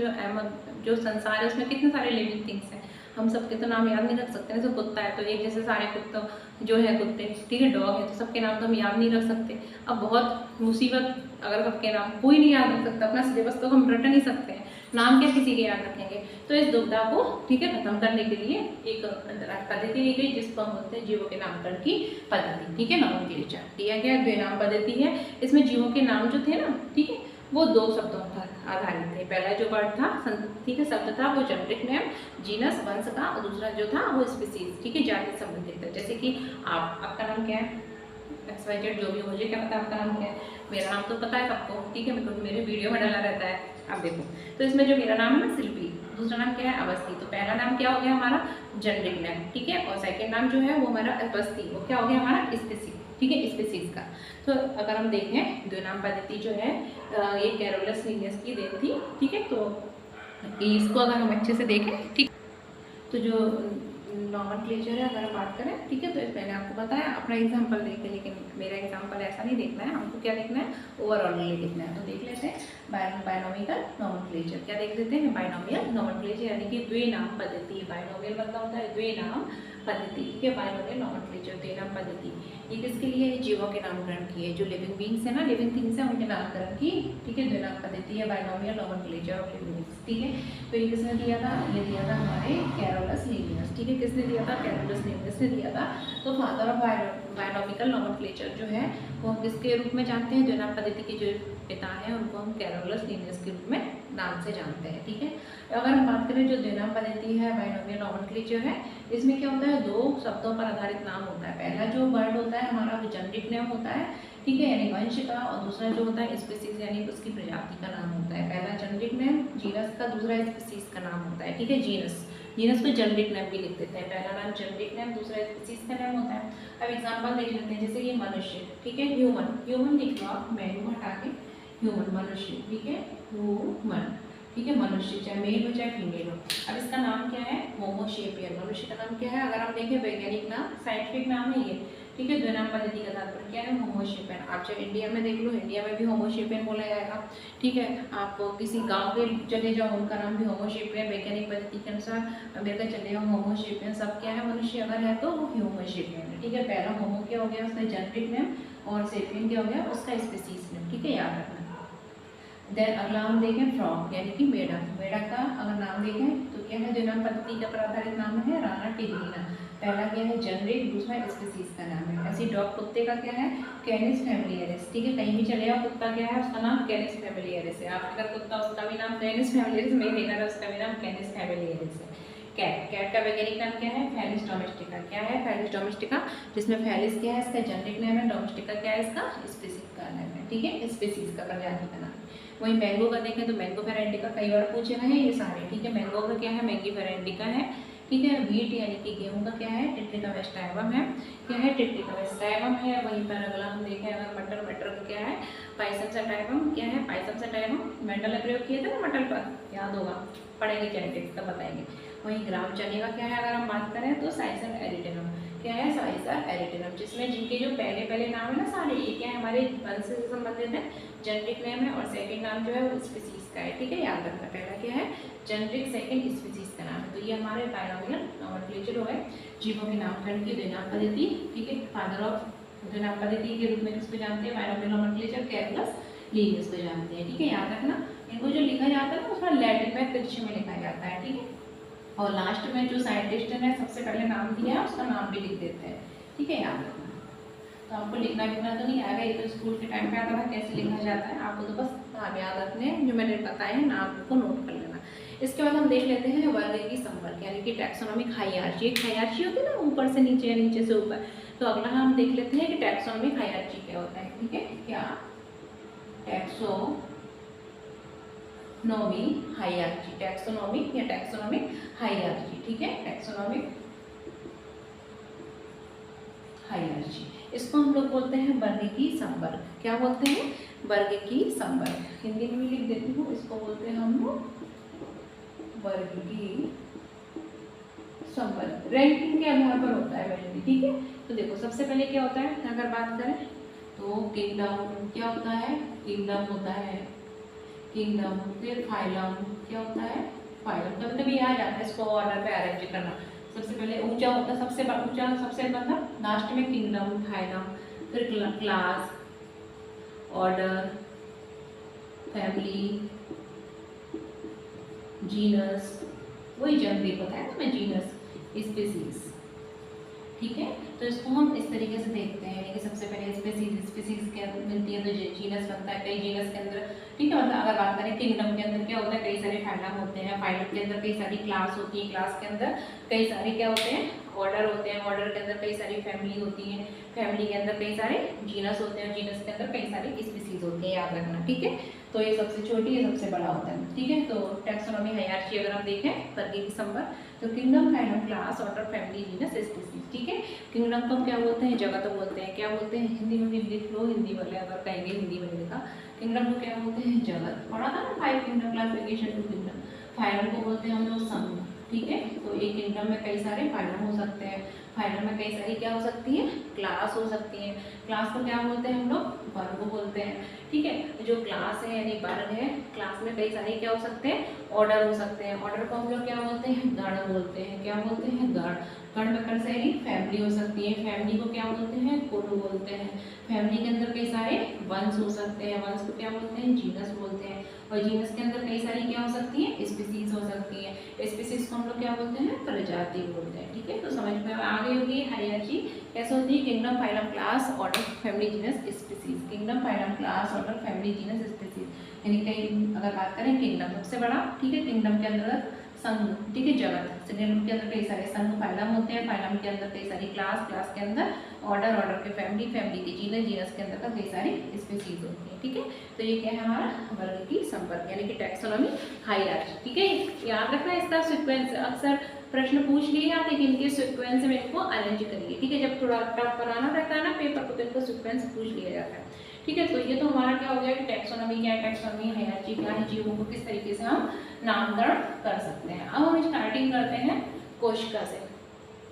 जो संसार है उसमें कितने सारे लिविंग थिंग्स हैं, हम सबके तो नाम याद नहीं रख सकते। जैसे कुत्ता है तो एक जैसे सारे कुत्तों जो है कुत्ते, ठीक है, डॉग है, तो सबके नाम तो हम याद नहीं रख सकते। अब बहुत मुसीबत, अगर सबके नाम कोई नहीं याद रख सकता, अपना सिलेबस तो हम रट नहीं सकते हैं, नाम क्या किसी के याद रखेंगे। तो इस दुविधा को, ठीक है, खत्म करने के लिए एक पद्धति दी गई जिसको हम बोलते हैं जीवों के नामकरण की पद्धति, ठीक है। नॉमेनक्लेचर दिया गया, द्विनाम पद्धति है। इसमें जीवों के नाम जो थे ना, ठीक है, वो 2 शब्दों पर आधारित थे। पहला जो वर्ड था, ठीक है, शब्द था वो जेनेरिक नेम, जीनस वंश का, और दूसरा जो था वो स्पीसीज, ठीक है, जाति संबंधित था। जैसे कि आपका नाम क्या है, XYZ जो भी, मुझे क्या पता आपका नाम क्या है, मेरा नाम तो पता है सबको, ठीक है, मेरे वीडियो में डाला रहता है। अब देखो तो इसमें जो मेरा नाम है ना शिल्पी, दूसरा नाम क्या है? अवस्थी। तो पहला नाम क्या हो गया हमारा? जेनेरिक नेम, ठीक है, और सेकेंड नाम जो है वो हमारा अवस्थी, वो क्या हो गया हमारा? स्पीसीज, ठीक है, स्पीसीज का। तो अगर हम देखें द्विनाम पद्धति जो है ये कैरोलस लिनियस की देन थी, ठीक है। तो इसको अगर हम अच्छे से देखें, ठीक, तो जो नॉमेनक्लेचर है अगर हम बात करें, ठीक है, तो मैंने आपको बताया अपना एग्जांपल देखें, लेकिन मेरा एग्जांपल ऐसा नहीं देखना है, हमको क्या देखना है? ओवरऑल देखना है। तो देख लेते हैं बायनोमियल नॉमेनक्लेचर। क्या देख लेते हैं? बायनोमियल नॉमेनक्लेचर यानी कि द्विनाम पद्धति। बायनोमियल मतलब होता है द्विनाम पद्धति, ठीक है, बायनोमियल नॉमेनक्लेचर द्विनाम पद्धति। ये किसके लिए है? जीवों के नामकरण की है, जो लिविंग बींग्स है ना, लिविंग थिंग्स है, उनके नामकरण की, ठीक है, द्विनाम पद्धति है binomial nomenclature of living things, ठीक है। तो ये किसने दिया था? ये दिया था हमारे कैरोलस लिनियस, ठीक है। किसने दिया था? कैरोलस लिनियस ने दिया था। तो फादर ऑफ बायनोमिकल नॉमेनक्लेचर जो है वो हम किसके रूप में जानते हैं? द्विनाम पद्धति के जो पिता हैं उनको हम कैरोलस लिनियस के रूप में नाम से जानते हैं, ठीक है। अगर हम बात करें जो द्विनाम पद्धति है बायनोमियल नॉमेनक्लेचर है, इसमें क्या होता है? 2 शब्दों पर आधारित नाम होता है। पहला जो वर्ड होता है हमारा वो जेनेरिक नेम होता है, ठीक है, यानी वंश का, और दूसरा जो होता है स्पीसीज यानी उसकी प्रजाति का नाम होता है। पहला जेनेरिक नेम जीनस का, दूसरा स्पीसीज का नाम होता है, ठीक है। जीनस को जेनेरिक नेम भी लिख देते हैं, पहला नाम जेनेरिक नेम, दूसरा स्पीसीज का नाम होता है। अब एग्जांपल देख लेते हैं, जैसे ये मनुष्य, ठीक है, ह्यूमन लिख लो आप, मैनू हटा के ह्यूमन, मनुष्य, ठीक है, ह्यूमन। ठीक है, मनुष्य चाहे मेल हो चाहे फीमेल हो। अब इसका नाम क्या है, होमो सेपियन। मनुष्य का नाम क्या है, अगर हम देखें वैज्ञानिक नाम, साइंटिफिक नाम है ये, ठीक है। द्विनाम पद्धति का तात्पर्य क्या है, होमो सेपियन। आप चाहे इंडिया में देख लो, इंडिया में भी होमो सेपियन बोला जाएगा, ठीक है। आप किसी गांव के चले जाओ, उनका नाम भी होमो सेपियन। वैज्ञानिक पद्धति के अनुसार अमेरिका चले जाओ, होमो सेपियन सब क्या है, मनुष्य अगर है तो वो होमो सेपियन है, ठीक है। पहला होमो क्या हो गया, उसका जेनेटिक नेम, और सेपियन क्या हो गया, उसका स्पीसीज नेम, ठीक है, याद रखना। देन अगला हम देखें फ्रॉग यानी कि मेढक। मेढक का अगर नाम देखें तो क्या है, द्विनाम पद्धति का प्राधारित नाम है राना टिग्रीना। पहला क्या है जेनरिक, दूसरा स्पीसीज का नाम है। ऐसे डॉग कुत्ते का क्या है, कैनिस फैमिलियरिस, ठीक है। कहीं भी चले जाओ, कुत्ता क्या है, उसका नाम कैनिस फैमिलियरिस है। आपके घर कुत्ता, उसका भी नाम कैनिस फैमिलियरिस, मेरे घर उसका भी नाम कैनिस फैमिलियरिस है। कैट, कैट का वैज्ञानिक नाम क्या है, फेलिस डोमेस्टिका। क्या है, फेलिस डोमेस्टिका, जिसमें फेलिस क्या है इसका जेनेरिक नेम है, डोमेस्टिका क्या है इसका स्पीसीज का नाम है, ठीक है, स्पीसीज का प्रजाति का नाम। वही मैंगो का देखें तो मैंगो वेराइटी का कई बार पूछे गए हैं ये सारे, ठीक है। मैंगो का क्या है, मैंगी वेराइटी का है, ठीक है। व्हीट यानी कि गेहूं का क्या है, टिट्रिका वेस्टाइवम है, क्या है, टिट्रिका वेस्टाइवम है। वहीं पर अगला हम देखें अगर मटर, मटर का क्या है, पाइसम सटाइवम, क्या है, पाइसम सटाइवम। मेंडल ने प्रयोग किए थे ना मटर पर, याद होगा, पढ़ेंगे जेनेटिक्स का बताएंगे। वहीं ग्राम चने का क्या है, अगर हम बात करें तो साइसर एरिटेनम, क्या है, साइसर एरिटेनम, जिसमें जिनके जो पहले पहले नाम है ना सारे, ये क्या है, हमारे वंश से संबंधित है, जेनेटिक नेम है, और सेकंड नाम जो है वो स्पीसीज का है, ठीक है, याद रखना। पहला क्या है जेनेटिक, सेकंड स्पीसीज का नाम है। तो ये हमारे बायोलॉजिकल नोमेनक्लेचर हो गए, जीवों के नामकरण की द्विनाम पद्धति, ठीक है। फादर ऑफ द्विनाम पद्धति के रूप में किसको जानते हैं, बायोलॉजिकल नोमेनक्लेचर कैरोलस लिनियस को जानते हैं, ठीक है, याद रखना। इनको जो लिखा जाता है ना उसमें लैटिन में कृच्छ में लिखा जाता है, ठीक है। और लास्ट में जो साइंटिस्ट ने सबसे पहले नाम दिया है उसका नाम भी लिख देते हैं, ठीक है, याद रखना। तो आपको लिखना लिखना तो नहीं आएगा, ये तो स्कूल के टाइम पे आता था कैसे लिखा जाता है, आपको तो बस नाम याद रखने हैं, जो मैंने बताया है नाम को नोट कर लेना। इसके बाद हम देख लेते हैं वर्ग की संवर्ग यानी कि टैक्सोनॉमिक हायरार्ची। एक हायरार्ची होती है ना, ऊपर से नीचे या नीचे से ऊपर। तो अगला हम देख लेते हैं कि टैक्सोनॉमिक हायरार्ची क्या होता है, ठीक है, क्या टैक्सोनॉमी हायरार्ची, टैक्सोनॉमिक या टैक्सोनॉमिक हायरार्ची, ठीक है, टैक्सोनॉमिक हायरार्ची। इसको हम लोग बोलते हैं वर्ग की संवर्ग। क्या बोलते हैं, वर्ग की संवर्ग। हिंदी में भी लिख देती हूँ, इसको बोलते हैं हम लोग वर्ग की संवर्ग। रैंकिंग के आधार पर होता है वैसे, ठीक है। तो देखो सबसे पहले क्या होता है, अगर बात करें तो किंगडम, क्या होता है, किंगडम होता है, किंगडम। फिर फाइलम, क्या होता है, फाइलम। कभी कभी आ जाता है इसको ऑर्डर पे अरेंज करना। सबसे पहले ऊंचा होता है, सबसे ऊंचा, सबसे मतलब लास्ट में किंगडम, फाइलम, फिर क्लास, ऑर्डर, फैमिली, जीनस, वही जनरिक होता है ना में जीनस, स्पीसीज, ठीक है। तो इसको हम इस तरीके से देखते हैं कि सबसे पहले स्पीसीज, स्पीसीज क्या मिलती है तो जीनस बनता है, कई जीनस के अंदर, ठीक है। मतलब अगर बात करें किंगडम के अंदर क्या होता है, कई सारे फाइलम होते हैं, फाइलम के अंदर कई सारी क्लास होती है, क्लास के अंदर कई सारे क्या होते हैं, ऑर्डर होते हैं, ऑर्डर के अंदर कई सारी फैमिली होती है, फैमिली के अंदर कई सारे जीनस होते हैं, जीनस के अंदर कई सारी स्पीसीज होती है, याद रखना, ठीक है। तो ये सबसे छोटी, ये सबसे बड़ा होता है, ठीक है। तो टैक्सोनॉमी हायरार्ची अगर हम देखें वर्ग की संवर्ग, तो kingdom, phylum, class, order, family, genus, species, ठीक है। किंगडम को क्या बोलते हैं, जगह तो बोलते हैं, क्या बोलते हैं, हिंदी में भी लिख लो, हिंदी वाले अगर कहेंगे हिंदी में लिखा, किंगडम को क्या बोलते हैं, जगत। पढ़ा था ना 5 kingdom classification two kingdom. Phylum को बोलते हैं हम लोग संघ, ठीक है। तो एक किंगडम में कई सारे फाइलम हो सकते हैं, फाइलम में कई सारी क्या हो सकती है, क्लास हो सकती है। क्लास को क्या बोलते हैं हम लोग, वर्ग बोलते हैं, ठीक है। जो क्लास है यानी वर्ग है, क्लास में कई सारे क्या हो सकते हैं, ऑर्डर हो सकते हैं। ऑर्डर को हम लोग क्या बोलते हैं, गण बोलते हैं, क्या बोलते हैं, गण। गण में कई सारी फैमिली हो सकती है, फैमिली को क्या बोलते हैं, कुल बोलते हैं। फैमिली के अंदर कई सारे वंश हो सकते हैं, वंश को क्या बोलते हैं, जीनस बोलते हैं। और जीनस के अंदर कई सारी क्या हो सकती है, स्पीसीज हो सकती है। स्पीसीज को हम लोग क्या बोलते हैं, प्रजाति बोलते हैं, ठीक है। तो समझ में आ गई होगी हायरार्ची कैसे होती है, kingdom, phylum, class, order, family, genus, species. Kingdom, phylum, class, order, family, genus, species. यानी कई अगर बात करें किंगडम सबसे बड़ा, ठीक है, किंगडम के अंदर संघ, ठीक है, जगत। किंगडम के अंदर कई सारे संघ, फाइलम होते हैं, फाइलम के अंदर कई सारी क्लास, क्लास के अंदर ऑर्डर, ऑर्डर के फैमिली, फैमिली के जीनस, जीनस के अंदर का कई सारी स्पीसीज होती है, ठीक है। तो ये क्या है हमारा वर्ग की संवर्ग यानी कि टैक्सोनॉमी हायरार्ची, ठीक है। याद रखना इसका सीक्वेंस, अक्सर प्रश्न पूछ लिए जाते हैं, इनके सीक्वेंस में इनको अरेंज करिए, ठीक है। जब थोड़ा टफ बनाना रहता है ना पेपर को तो इनको सीक्वेंस पूछ लिया जाता है, ठीक है, तो ये तो हमारा क्या हो गया कि टैक्सोनॉमी क्या है, टैक्सोनॉमी हायरार्की क्या है, जीवों को किस तरीके से हम नामकरण कर सकते हैं। अब हम स्टार्टिंग करते हैं कोशिका से।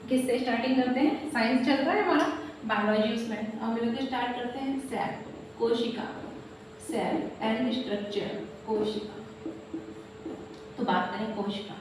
किससे स्टार्टिंग करते हैं? साइंस चल रहा है हमारा, बायोलॉजी, उसमें हम लोग स्टार्ट करते हैं सेल, कोशिका, सेल एंड स्ट्रक्चर, कोशिका। तो बात करें कोशिका,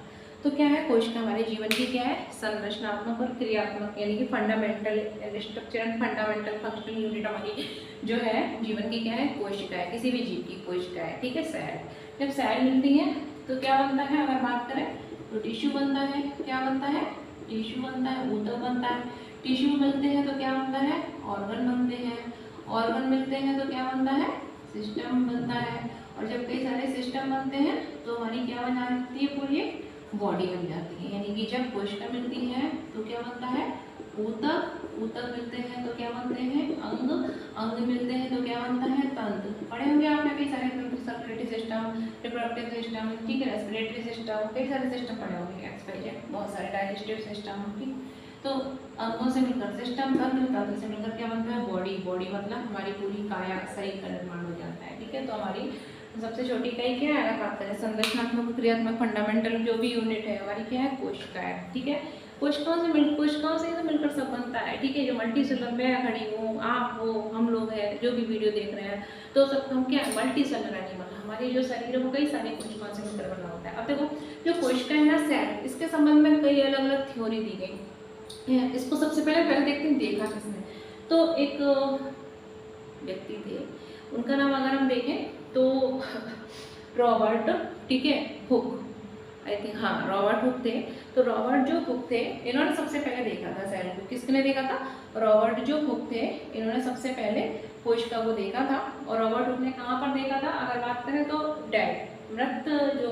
तो क्या है कोशिका हमारे जीवन की क्या है? संरचनात्मक और क्रियात्मक, यानी कि fundamental structure and fundamental functional unit हमारी जो है जीवन की क्या है? कोशिका है, किसी भी जीव की कोशिका है। ठीक है, सेल, जब सेल मिलती है तो क्या बनता है? अगर बात करें तो टिश्यू बनता है। क्या बनता है? टिश्यू बनता है, ऊतक बनता है। टिश्यू मिलते हैं तो क्या बनता है? ऑर्गन बनते हैं। ऑर्गन मिलते हैं तो क्या बनता है? सिस्टम बनता है। और जब कई सारे सिस्टम बनते हैं तो हमारी क्या बन जाती है? पूरी बॉडी बन जाती है। यानी कि जब कोशिका मिलती है तो क्या बनता है? ऊतक, ऊतक मिलते हैं तो क्या बनते हैं? अंग, अंग मिलते हैं तो क्या बनता है? तंत्र। पढ़े होंगे आपने कई सारे तंत्र, सर्कुलेटरी सिस्टम, रिप्रोडक्टिव सिस्टम, ठीक है, रेस्पिरेटरी सिस्टम, कई सारे सिस्टम पढ़े होंगे, एक्सपाइजेट, बहुत सारे डाइजेस्टिव सिस्टम। ठीक, तो अंगों से मिलकर सिस्टम, तंत्र, तंत्र से मिलकर क्या बनता है? बॉडी, बॉडी मतलब हमारी पूरी काया, शरीर का निर्माण हो जाता है। ठीक है, तो हमारी सबसे छोटी इकाई क्या है? अगर बात करें संरचनात्मक, क्रियात्मक, फंडामेंटल जो भी यूनिट है हमारी क्या है? कोशिका है। ठीक है, कोशिकाओं से तो मिलकर सब बनता है। ठीक है, जो मल्टी सेलुलर, मैं खड़ी हूँ, आप हो, हम लोग हैं, जो भी वीडियो देख रहे हैं, तो सब हम क्या है? Multi cellular animal. हमारे जो शरीर है वो कई सारी कोशिकाओं से मिलकर बना होता है। अब देखो जो कोशिका है ना, सेल, इसके संबंध में कई अलग अलग थ्योरी दी गई है। इसको सबसे पहले देखते हैं देखा किसने। तो एक व्यक्ति थे, उनका नाम अगर हम देखें तो रॉबर्ट, ठीक है, हुक, आई थिंक, हाँ रॉबर्ट हुक थे। तो रॉबर्ट जो हुक थे, इन्होंने सबसे पहले देखा था सेल को। किसने देखा था? रॉबर्ट जो हुक थे, इन्होंने सबसे पहले कोशिका को देखा था। और रॉबर्ट हुक ने कहाँ पर देखा था? अगर बात करें तो डेड, मृत जो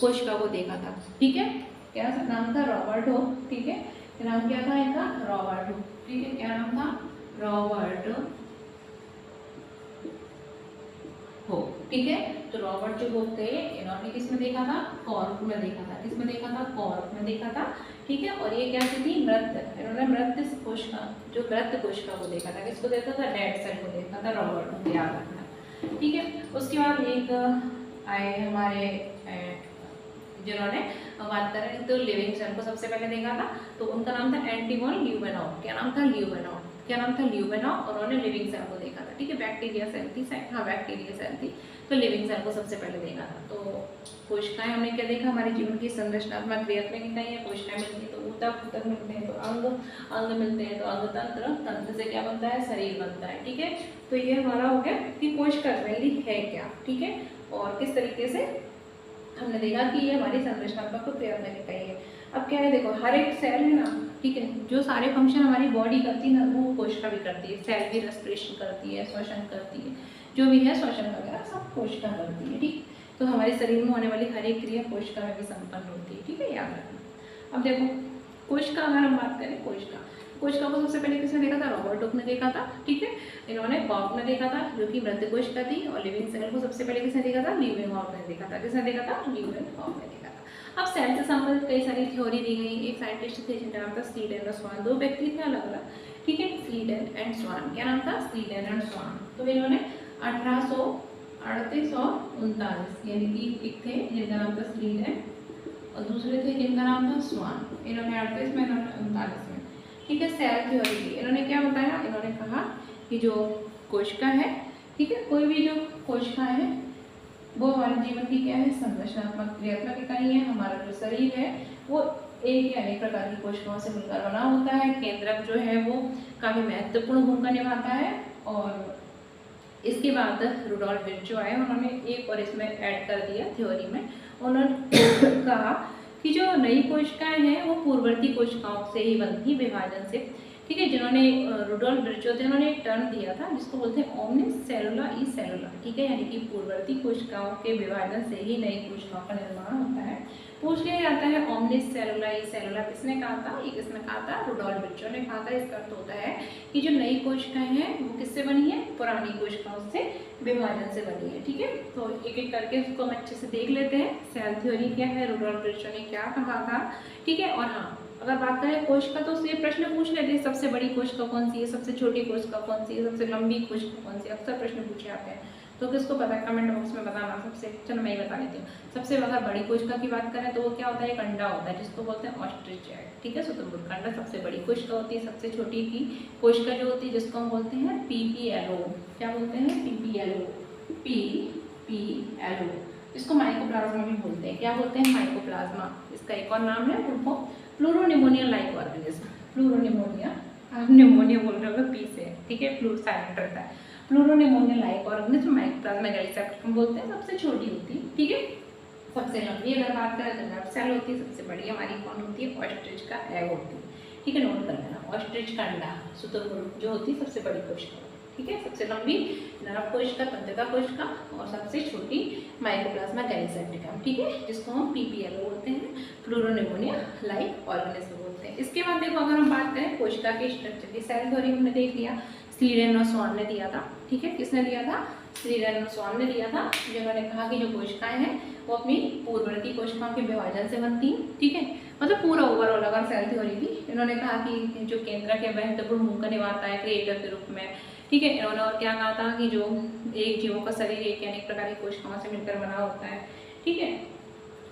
कोशिका को देखा था। ठीक है, क्या नाम था? Robert Hooke. ठीक है, नाम क्या था इनका? Robert Hooke. ठीक है, क्या नाम था? Robert Hooke. ठीक है, तो रॉबर्ट जो हुक थे, इन्होंने किसमें देखा था? कॉर्क में देखा था। किसमें देखा था? कॉर्क में देखा था। ठीक है, और ये क्या थी? मृत, इन्होंने मृत कोशिका, जो मृत कोशिका को देखा था। किसको देखा था? डेड सेल को देखा था, रॉबर्ट हुक, याद रखना। ठीक है, उसके बाद एक आए हमारे जिन्होंने बात करें तो लिविंग सेल को सबसे पहले देखा था। तो उनका नाम था एंटिगोन ल्यूवेनॉव। क्या नाम था? ल्यूवेनॉव। क्या नाम था? ल्यूवेनॉव। और उन्होंने लिविंग सेल को देखा था। ठीक है, बैक्टीरिया सेल थी, हाँ बैक्टीरिया सेल थी, तो लिविंग सेल को सबसे पहले देखा था। तो कोशिकाएं हमने क्या देखा? हमारे जीवन की संरचनात्मक क्रियात्मक इकाई है। कोशिकाएं मिलती है तो ऊतक, ऊतक मिलते हैं तो अंग, अंग मिलते हैं तो अंग तंत्र, तंत्र से क्या बनता है? शरीर बनता है। ठीक है, तो ये हमारा हो गया कि कोशिका मेनली है क्या। ठीक है, और किस तरीके से हमने देखा कि ये हमारी संरचनात्मक और क्रियात्मक इकाई है। अब क्या है, देखो हर एक सेल है ना, ठीक है, जो सारे फंक्शन हमारी बॉडी करती है ना, वो कोशिका भी करती है। सेल भी रेस्पिरेशन करती है, श्वसन करती है, जो भी है श्वसन वगैरह सब कोशिका करती है। ठीक, तो हमारे शरीर में होने वाली हर एक क्रिया कोशिका में भी संपन्न होती है। ठीक है, याद रखना। अब देखो कोशिका, अगर हम बात करें कोशिका, कोशिका को सबसे पहले किसने देखा था? रॉबर्ट हुक ने देखा था। ठीक है, इन्होंने कॉर्क ने देखा था जो कि मृत कोशिका थी। और लिविंग सेल को सबसे पहले किसने देखा था? ल्यूवेनॉव ने देखा था। किसने देखा था? ल्यूवेनॉव ने देखा था। अब सेल से संबंधित कई सारी थ्योरी दी गई। एक साइंटिस्ट थे जिनका नाम था स्लीडन और स्वान, दो व्यक्ति थे अलग अलग। ठीक है, स्लीडन एंड स्वान। क्या नाम था? स्लीडन एंड स्वान। तो इन्होंने 1838 और 39, यानी कि एक थे जिनका नाम था स्लीडन और दूसरे थे जिनका नाम था स्वान। इन्होंने 38 में, इन्होंने 39 में, ठीक है, सेल थ्योरी दी। इन्होंने क्या बताया? इन्होंने कहा कि जो कोशिका है, ठीक है, कोई भी जो कोशिका है वो हमारे जीवन की क्या है? संरचनात्मक क्रियात्मक इकाई है। हमारा जो शरीर है वो एक या अनेक प्रकार की कोशिकाओं से मिलकर बना होता है। केंद्रक जो है वो काफी महत्वपूर्ण भूमिका निभाता है। और इसके बाद रुडोल्फ विर्चो आए, उन्होंने एक और इसमें ऐड कर दिया थ्योरी में। उन्होंने कहा कि जो नई कोशिकाएं हैं वो पूर्ववर्ती कोशिकाओं से ही बनती, विभाजन से। ठीक है, जिन्होंने रुडोल्फ विर्चो थे, उन्होंने एक टर्म दिया था जिसको बोलते हैं ओमनिस सेलुला ई सेलुला। ठीक है, यानी कि पूर्ववर्ती कोशिकाओं के विभाजन से ही नई कोशिकाओं का निर्माण होता है। पूछ लिया जाता है ओमनिस सेलुला, ये सेलुला किसने कहा था, ये किसने कहा था, रुडोल्फ विर्चो ने कहा था। इसका अर्थ होता है कि जो नई कोशिकाएं हैं वो किससे बनी है, पुरानी कोशिकाओं से विभाजन से बनी है। ठीक है, तो एक एक करके उसको हम अच्छे से देख लेते हैं। सेल थ्योरी क्या है, रुडोल्फ विर्चो ने क्या कहा था। ठीक है, और हाँ अगर बात करें कोशिका तो ये प्रश्न पूछ लेते हैं, सबसे बड़ी कोशिका कौन सी है, सबसे छोटी कोशिका कौन सी है, सबसे लंबी कोशिका कौन सी है, अक्सर प्रश्न पूछे जाते हैं। तो किसको पता है कमेंट बॉक्स में बताना। सबसे चलो मैं ही बता देती हूँ। सबसे अगर बड़ी कोशिका की बात करें तो वो क्या होता है, एक अंडा होता है जिसको बोलते हैं ऑस्ट्रिच एग। ठीक है, शुतुरमुर्ग का अंडा सबसे बड़ी कोशिका होती है। सबसे छोटी की कोशिका जो होती है जिसको हम बोलते हैं पीपीएलओ, क्या बोलते हैं, पीपीएलओ, पीपीएलओ, इसको माइकोप्लाज्मा भी बोलते हैं। क्या बोलते हैं, माइकोप्लाज्मा। इसका एक और नाम है pleuropneumonia like organism. Pleuropneumonia, pneumonia बोल रहे हो पी से, ठीक है, फ्लू साइलेंट रहता है। प्लूरोनिमोनिया लाइक ऑर्गेनिज्म माइकोप्लाज्मा गैलिसेप्टिकम हम बोलते हैं, सबसे छोटी होती है। ठीक है, सबसे लंबी अगर बात करें तो नर्व सेल होती है। सबसे बड़ी हमारी कौन होती है, ऑस्ट्रिच का एग होती है। ठीक है, नोट कर लेना, ऑस्ट्रिच का अंडा, शुतुरमुर्ग जो होती है सबसे बड़ी कोशिका। ठीक है, सबसे लंबी नर्व कोशिका, तंत्रिका कोशिका, और सबसे छोटी माइकोप्लाज्मा गैलिसेप्टिकम। ठीक है, जिसको हम पीपीएलओ बोलते हैं, प्लूरोनिमोनिया लाइक ऑर्गेनिज्म बोलते हैं। इसके बाद देखो अगर हम बात करें कोशिका के स्ट्रक्चर की, सेल थ्योरी हमने देख लिया, स्लीरेन और स्वान ने दिया था। ठीक है, किसने दिया था, स्लीरेन और स्वान ने दिया था, जिन्होंने कहा कि जो कोशिकाएं हैं वो अपनी पूर्ववर्ती कोशिकाओं के विभाजन से बनती हैं। ठीक है, मतलब पूरा ओवरऑल अगर सेल थ्योरी थी, इन्होंने कहा कि जो केंद्रक है महत्वपूर्ण भूमिका निभाता है क्रिएटर के रूप में। ठीक है, इन्होंने और क्या कहा था कि जो एक जीवों का शरीर एक अनेक प्रकार की कोशिकाओं से मिलकर बना होता है। ठीक है,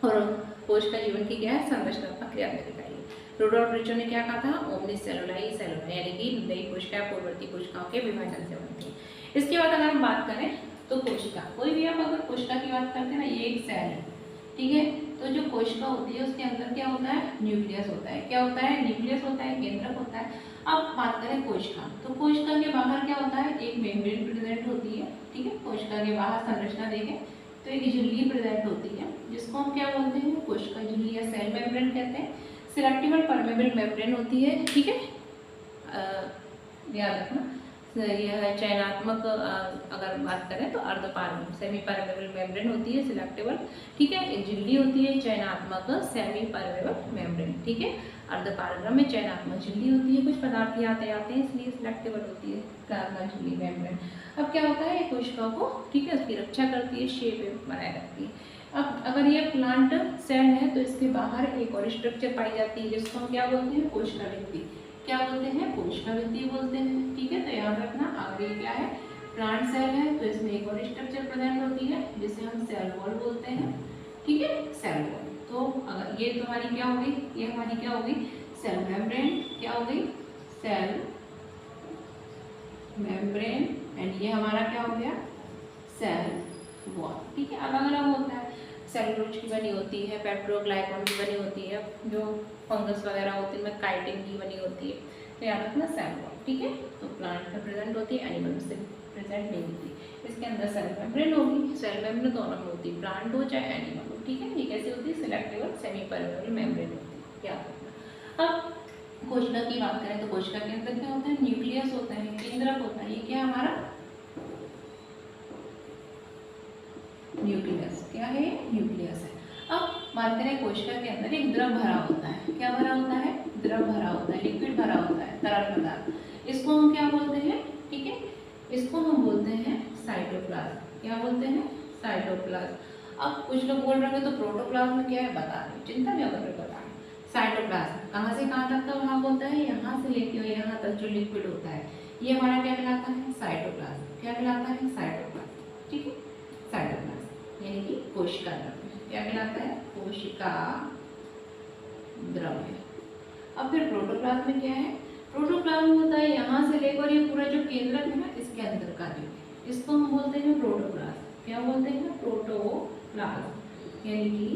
और कोशिका जीवन की क्या है, संरचनात्मक क्रियात्मकता है। रुडोल्फ विर्चो ने क्या कहा था, ओमनिस सेलुला, ई सेलुला, यानी कि नई कोशिका पूर्ववर्ती कोशिकाओं के विभाजन से बनती है। इसके बाद अगर हम बात करें तो कोशिका, कोई भी आप अगर कोशिका की बात करते हैं ना, ये एक सेल है। ठीक है, तो जो कोशिका होती है उसके अंदर क्या होता है, न्यूक्लियस होता है। क्या होता है, न्यूक्लियस होता है, केंद्रक होता है। अब बात करें कोशिका, तो कोशिका के बाहर क्या होता है, एक मेम्ब्रेन प्रेजेंट होती है। ठीक है, कोशिका के बाहर संरचना देखें तो एक झिल्ली प्रेजेंट होती है, जिसको हम क्या बोलते हैं, कोशिका झिल्ली या सेल मेम्ब्रेन कहते हैं। सिलेक्टिव परमेबल मेम्ब्रेन होती है। ठीक है, याद रखना, यह चयनात्मक अगर बात करें तो अर्धपारगम सेमी परमेबल मेम्ब्रेन होती है, सिलेक्टिबल। ठीक है, एक झिल्ली होती है चयनात्मक सेमी परमेबल मेम्ब्रेन। ठीक है, अर्धपारगम में चयनात्मक झिल्ली होती है, कुछ पदार्थ आते हैं इसलिए सिलेक्टिबल होती है प्लाज्मा झिल्ली मेम्ब्रेन। अब क्या होता है, कोशिकाओं को, ठीक है, उसकी रक्षा करती है, शेप बनाए रखती है। अब अगर ये प्लांट सेल है तो इसके बाहर एक और स्ट्रक्चर पाई जाती है जिसको हम क्या बोलते हैं, कोशिका भित्ति। क्या बोलते हैं, कोशिका भित्ति बोलते हैं। ठीक है, तो याद रखना, अगर ये क्या है, प्लांट सेल है तो इसमें एक और स्ट्रक्चर प्रेजेंट होती है जिसे हम सेल वॉल बोलते हैं। ठीक है, सेल वॉल। तो अगर ये तुम्हारी क्या हो गई, ये हमारी क्या हो गई, सेल मेम्ब्रेन। क्या हो गई, सेल मेम्ब्रेन, एंड ये हमारा क्या हो गया, सेल वॉल। ठीक है, अलग अलग होता है, सेलुलोज की बनी होती है, पेप्टोग्लाइकॉन की बनी होती है, जो फंगस वगैरह होती है उनमें काइटिन की बनी होती है। तो याद रखना सेल वॉल। ठीक है, तो प्लांट में प्रेजेंट होती है, एनिमल से प्रेजेंट नहीं होती। इसके अंदर सेल मेम्ब्रेन होगी, सेल मेम्ब्रेन दोनों में होती है, प्लांट हो चाहे एनिमल हो। ठीक है, ये कैसी होती है, सिलेक्टिव और सेमी परमेबल मेम्ब्रेन होती है, याद रखना। अब कोशिका की बात करें तो कोशिका के अंदर क्या होता है, न्यूक्लियस होता है, केंद्रक होता है। ये क्या हमारा न्यूक्लियस, क्या है, न्यूक्लियस है। अब बात करें कोशिका के अंदर एक द्रव भरा होता है। क्या भरा होता है, द्रव भरा होता है, लिक्विड भरा होता है, तरल पदार्थ। इसको हम क्या बोलते हैं, ठीक है, इसको हम बोलते हैं साइटोप्लाज्म। क्या बोलते हैं, साइटोप्लाज्म। अब कुछ लोग बोल रहे हैं तो प्रोटोप्लाज्म क्या है, बता रहे, चिंता क्या कर रहे, बता रहे। साइटोप्लाज्म कहाँ से कहाँ तक का भाग होता है, यहाँ से लेके और यहाँ तक जो लिक्विड होता है ये हमारा क्या कहलाता है, साइटोप्लाज्म। क्या कहलाता है, साइटोप्लाज्म। ठीक है, साइटोप्लाज्म यानी कि कोशिका द्रव्य। क्या कहलाता है, कोशिका द्रव्य। अब फिर प्रोटोप्लाज्म में क्या है, प्रोटोप्लाज्म होता है यहाँ से लेकर ये पूरा जो केंद्रक है ना इसके अंदर का जो, इसको हम बोलते हैं प्रोटोप्लाज्म। क्या बोलते हैं, प्रोटोप्लाज्म यानी कि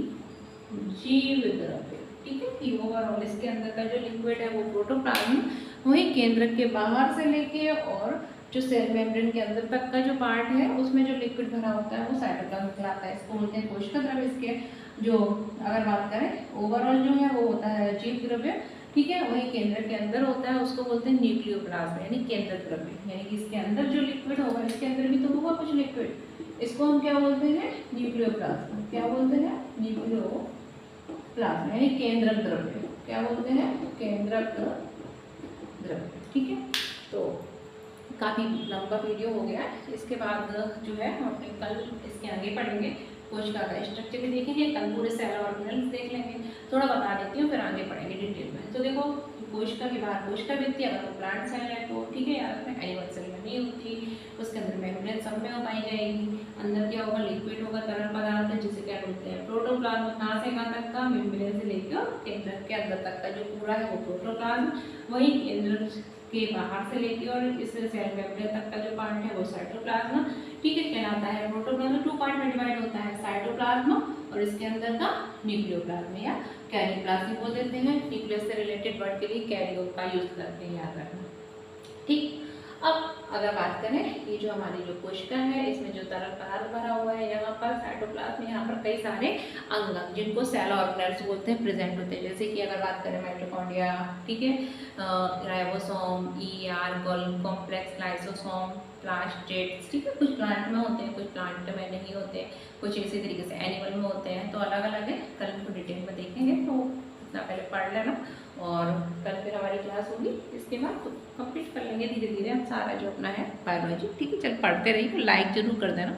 जीव द्रव्य। ठीक है, कि ओवरऑल इसके अंदर का जो लिक्विड है वो प्रोटोप्लाज्म, वही केंद्रक के बाहर से लेके और जो सेल मेम्ब्रेन के अंदर तक का जो पार्ट है उसमें जो लिक्विड भरा होता है वो साइटोप्लाज्म कहलाता है। इसको बोलते हैं कोशिका द्रव्य। इसके जो अगर बात करें ओवरऑल जो है वो होता है जीव द्रव्य। ठीक है, वही केंद्र के अंदर होता है, उसको बोलते हैं न्यूक्लियोप्लाज्म यानी केंद्र द्रव्य। यानी कि इसके अंदर जो लिक्विड होगा, इसके अंदर भी तो होगा कुछ लिक्विड, इसको हम क्या बोलते हैं, न्यूक्लियोप्लाज्म। क्या बोलते हैं, न्यूक्लियोप्लाज्म। प्लाज्मा यानी केंद्रक द्रव्य, क्या बोलते हैं, केंद्रक द्रव्य। ठीक है, तो काफ़ी लंबा वीडियो हो गया। इसके बाद जो है हम अपने कल इसके आगे पढ़ेंगे, कोशिका का स्ट्रक्चर भी देखेंगे, कल पूरे सेल ऑर्गेनल्स देख लेंगे। थोड़ा बता देती हूँ, फिर आगे पढ़ेंगे डिटेल में। तो देखो कोशिका के बाहर कोशिका भित्ति, अगर वो प्लांट सेल है तो ठीक है यार, में एनिमल सेल में नहीं होती, उसके अंदर मेम्ब्रेन सब में पाई जाएगी। अंदर क्या होगा, लिक्विड होगा, तरल पदार्थ, जिसे क्या बोलते हैं, प्रोटोप्लाज्म। कहाँ से कहाँ तक का, मेम्ब्रेन से लेकर केंद्र के अंदर तक का जो पूरा है वो प्रोटोप्लाज्म, वही केंद्र के बाहर से लेके और इस सेल मेम्ब्रेन तक का जो पार्ट है वो साइटोप्लाज्म, ठीक है, कहलाता है। प्रोटोप्लाज्म 2 पार्ट में डिवाइड होता है, साइटोप्लाज्म और इसके अंदर का न्यूक्लियोप्लाज्म या कैरियोप्लाज्म बोल देते हैं। न्यूक्लियस से रिलेटेड वर्ड के लिए कैरियो का यूज करते हैं, याद रखना। ठीक, अब अगर बात करें, ये जो हमारी जो कोशिका है, इसमें जो तरल पदार्थ भरा हुआ है, यहाँ पर साइटोप्लाज्म, यहाँ पर कई सारे अंग जिनको सेल ऑर्गेनल्स बोलते हैं प्रेजेंट होते हैं। जैसे कि अगर बात करें माइटोकॉन्ड्रिया, ठीक है, ribosome, ER, Golgi complex, lysosome, plastids, ठीक है, कुछ प्लांट में होते हैं, कुछ प्लांट में नहीं होते, कुछ इसी तरीके से एनिमल में होते हैं। तो अलग अलग है, कल इनको डिटेल में देखेंगे। तो इतना पहले पढ़ लेना, और कल फिर हमारी क्लास होगी, इसके बाद तो कंप्लीट कर लेंगे धीरे धीरे हम सारा जो अपना है बायोलॉजी। ठीक है, चल पढ़ते रहिए, लाइक जरूर कर देना।